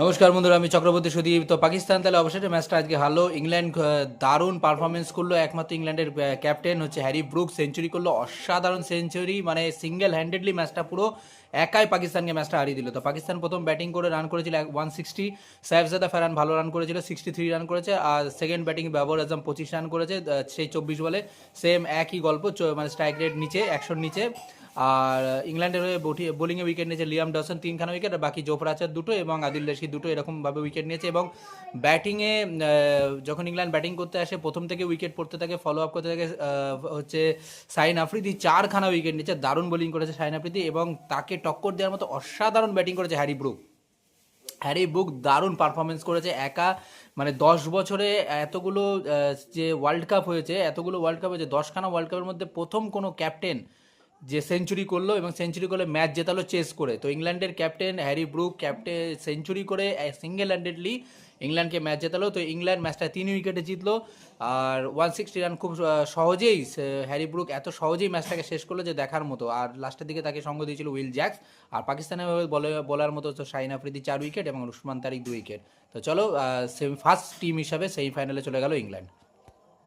নমস্কার বন্ধুরা, আমি চক্রবর্তী সুদীপ। তো পাকিস্তান তাহলে অবশেষে ম্যাচটা আজকে হারলো। ইংল্যান্ড দারুণ পারফরমেন্স করলো। একমাত্র ইংল্যান্ডের ক্যাপ্টেন হচ্ছে হ্যারি ব্রুক সেঞ্চুরি করলো, অসাধারণ সেঞ্চুরি, মানে সিঙ্গেল হ্যান্ডেডলি ম্যাচটা পুরো একাই পাকিস্তানকে ম্যাচটা হারিয়ে দিল। তো পাকিস্তান প্রথম ব্যাটিং করে রান করেছিল 160, সাহেবজাদা ফারহান ভালো রান করেছিল, 63 রান করেছে। আর second batting Babar Azam 25 run করেছে সেই 24 বলে। সেম একই গল্প, মানে স্ট্রাইক রেট নিচে 100-র নিচে। আর ইংল্যান্ডের হয়ে বোলিংয়ে উইকেট নিয়েছে লিয়াম ডসন 3খানা উইকেট, আর বাকি জোফরা আর্চার 2টো এবং আদিল রশিদ 2টো, এরকমভাবে উইকেট নিয়েছে। এবং ব্যাটিংয়ে যখন ইংল্যান্ড ব্যাটিং করতে আসে প্রথম থেকে উইকেট পড়তে থাকে, ফলো আপ করতে থাকে হচ্ছে শাহিন আফ্রিদি 4খানা উইকেট নিয়েছে। দারুণ বোলিং করেছে শাহিন আফ্রিদি এবং তাকে টক্কর দেওয়ার মতো অসাধারণ ব্যাটিং করেছে হ্যারি ব্রুক দারুণ পারফরমেন্স করেছে একা। মানে 10 বছরে এতগুলো যে ওয়ার্ল্ড কাপ হয়েছে, 10খানা ওয়ার্ল্ড কাপের মধ্যে প্রথম কোনো ক্যাপ্টেন যে সেঞ্চুরি করলো এবং সেঞ্চুরি করে ম্যাচ জেতালো চেস করে। তো ইংল্যান্ডের ক্যাপ্টেন হ্যারি ব্রুক সেঞ্চুরি করে সিঙ্গেল হ্যান্ডেডলি ইংল্যান্ডকে ম্যাচ জেতালো। তো ইংল্যান্ড ম্যাচটা 3 উইকেটে জিতলো। আর 160 রান খুব সহজেই হ্যারি ব্রুক এত সহজেই ম্যাচটাকে শেষ করলো যে দেখার মতো। আর লাস্টের দিকে তাকে সঙ্গ দিয়েছিল উইল জ্যাক্স। আর পাকিস্তানের বলার মতো তো শাহিন আফ্রিদি 4 উইকেট এবং উসমান তারিক 2 উইকেট। তো চলো, ফার্স্ট টিম হিসাবে সেমিফাইনালে চলে গেল ইংল্যান্ড।